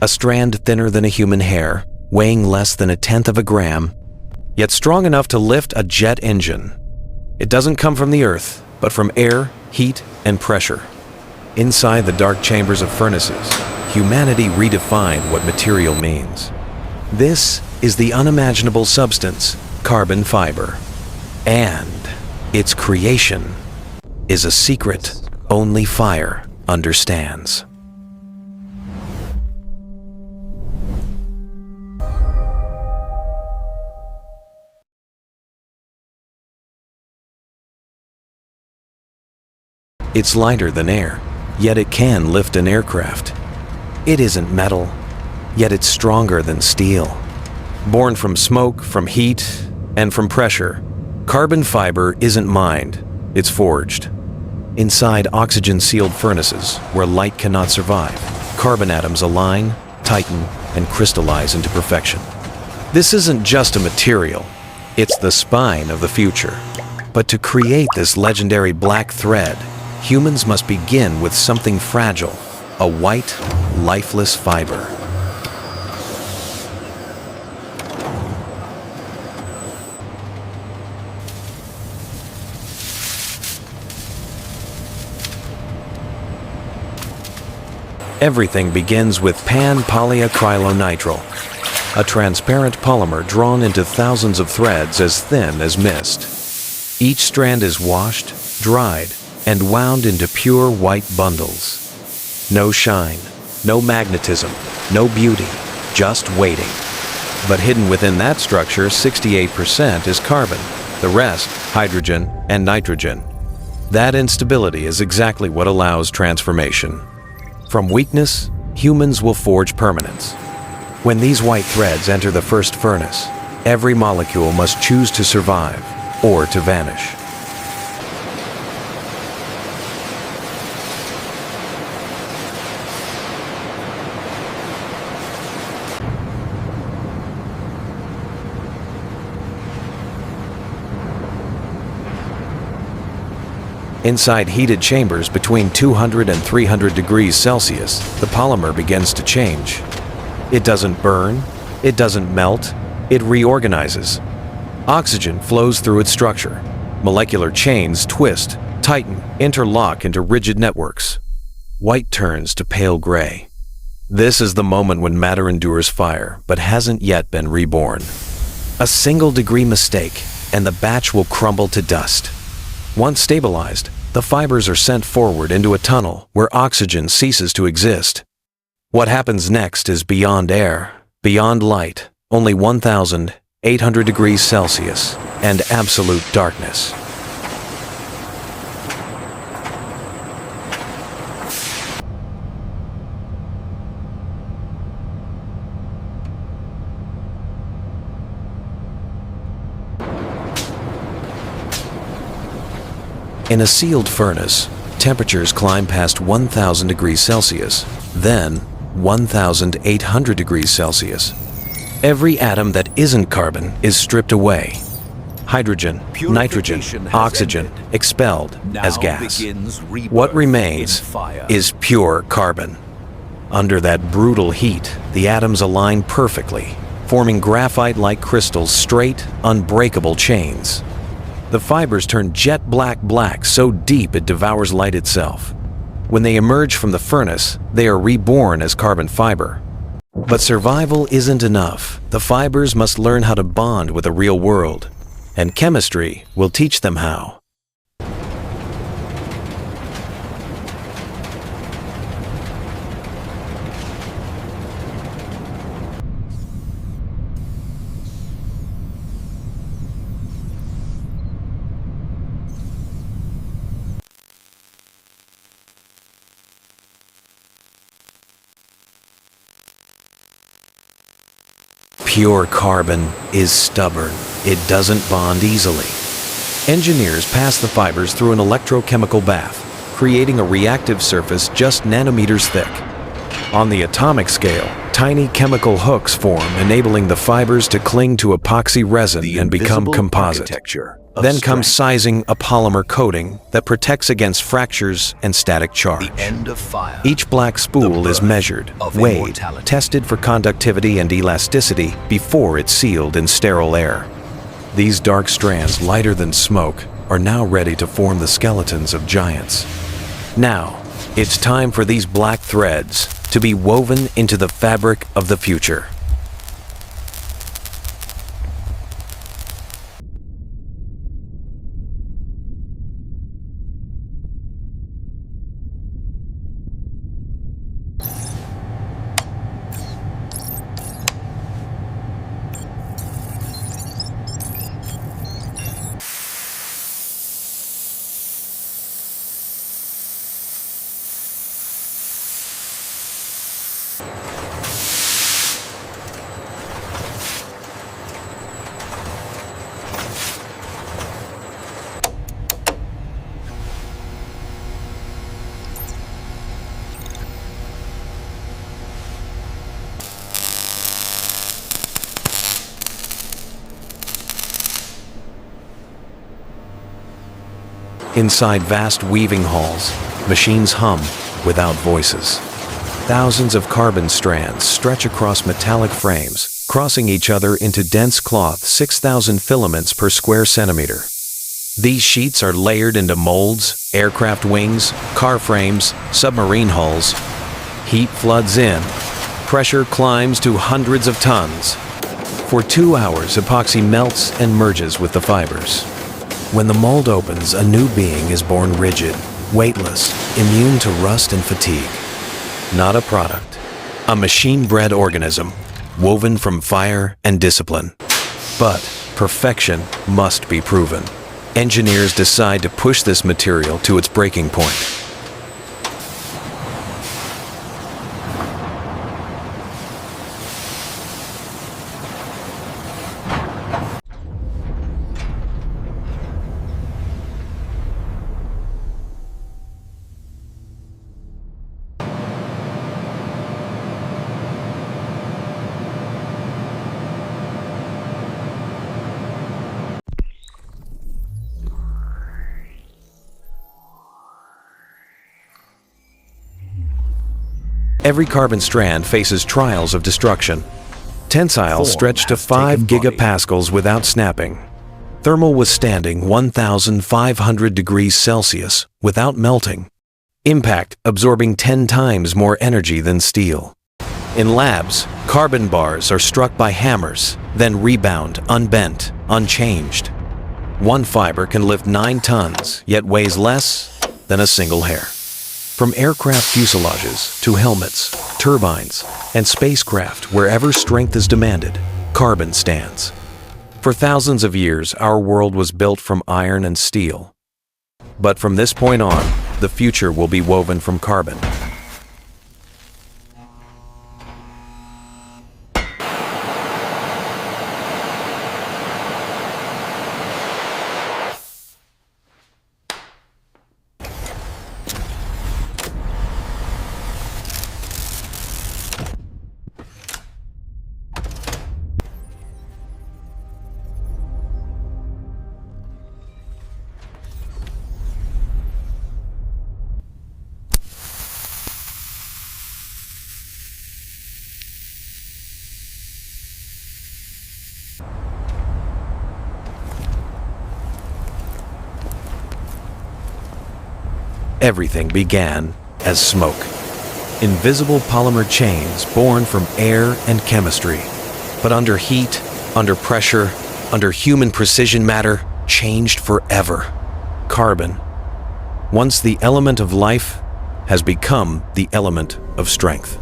a strand thinner than a human hair, weighing less than 1/10 of a gram, yet strong enough to lift a jet engine. It doesn't come from the earth, but from air, heat, and pressure. Inside the dark chambers of furnaces, humanity redefined what material means. This is the unimaginable substance, carbon fiber. And its creation is a secret only fire understands. It's lighter than air, yet it can lift an aircraft. It isn't metal, yet it's stronger than steel. Born from smoke, from heat, and from pressure, carbon fiber isn't mined, it's forged. Inside oxygen-sealed furnaces, where light cannot survive, carbon atoms align, tighten, and crystallize into perfection. This isn't just a material, it's the spine of the future. But to create this legendary black thread, humans must begin with something fragile, a white, lifeless fiber. Everything begins with pan-polyacrylonitrile, a transparent polymer drawn into thousands of threads as thin as mist. Each strand is washed, dried, and wound into pure white bundles. No shine, no magnetism, no beauty, just waiting. But hidden within that structure, 68% is carbon, the rest hydrogen and nitrogen. That instability is exactly what allows transformation. From weakness, humans will forge permanence. When these white threads enter the first furnace, every molecule must choose to survive or to vanish. Inside heated chambers between 200 and 300 degrees Celsius, the polymer begins to change. It doesn't burn, it doesn't melt, it reorganizes. Oxygen flows through its structure. Molecular chains twist, tighten, interlock into rigid networks. White turns to pale gray. This is the moment when matter endures fire, but hasn't yet been reborn. A single degree mistake, and the batch will crumble to dust. Once stabilized, the fibers are sent forward into a tunnel where oxygen ceases to exist. What happens next is beyond air, beyond light, only 1,800 degrees Celsius, and absolute darkness. In a sealed furnace, temperatures climb past 1,000 degrees Celsius, then 1,800 degrees Celsius. Every atom that isn't carbon is stripped away. Hydrogen, nitrogen, oxygen expelled as gas. What remains is pure carbon. Under that brutal heat, the atoms align perfectly, forming graphite-like crystals, straight, unbreakable chains. The fibers turn jet black so deep it devours light itself. When they emerge from the furnace, they are reborn as carbon fiber. But survival isn't enough. The fibers must learn how to bond with the real world, and chemistry will teach them how. Pure carbon is stubborn. It doesn't bond easily. Engineers pass the fibers through an electrochemical bath, creating a reactive surface just nanometers thick. On the atomic scale, tiny chemical hooks form, enabling the fibers to cling to epoxy resin and become composite. of Then comes strength. sizing a polymer coating that protects against fractures and static charge. The end of fire. Each black spool is birth measured, of weighed, immortality. tested for conductivity and elasticity before it's sealed in sterile air. These dark strands, lighter than smoke, are now ready to form the skeletons of giants. Now, it's time for these black threads to be woven into the fabric of the future. Inside vast weaving halls, machines hum without voices. Thousands of carbon strands stretch across metallic frames, crossing each other into dense cloth 6,000 filaments per square centimeter. These sheets are layered into molds, aircraft wings, car frames, submarine hulls. Heat floods in. Pressure climbs to hundreds of tons. For 2 hours, epoxy melts and merges with the fibers. When the mold opens, a new being is born rigid, weightless, immune to rust and fatigue. Not a product, a machine-bred organism, woven from fire and discipline. But perfection must be proven. Engineers decide to push this material to its breaking point. Every carbon strand faces trials of destruction. Tensile stretched to 5 gigapascals without snapping. Thermal withstanding 1,500 degrees Celsius without melting. Impact absorbing 10 times more energy than steel. In labs, carbon bars are struck by hammers, then rebound unbent, unchanged. One fiber can lift 9 tons, yet weighs less than a single hair. From aircraft fuselages to helmets, turbines, and spacecraft, wherever strength is demanded, carbon stands. For thousands of years, our world was built from iron and steel. But from this point on, the future will be woven from carbon. Everything began as smoke. Invisible polymer chains born from air and chemistry. But under heat, under pressure, under human precision matter, changed forever. Carbon, once the element of life, has become the element of strength.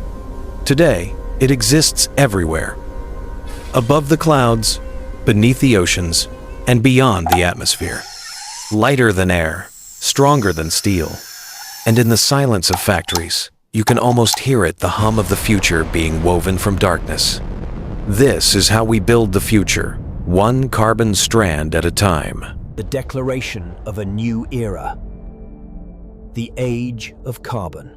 Today, it exists everywhere. Above the clouds, beneath the oceans, and beyond the atmosphere. Lighter than air, stronger than steel. And in the silence of factories, you can almost hear it, the hum of the future being woven from darkness. This is how we build the future, one carbon strand at a time. The declaration of a new era. The age of carbon.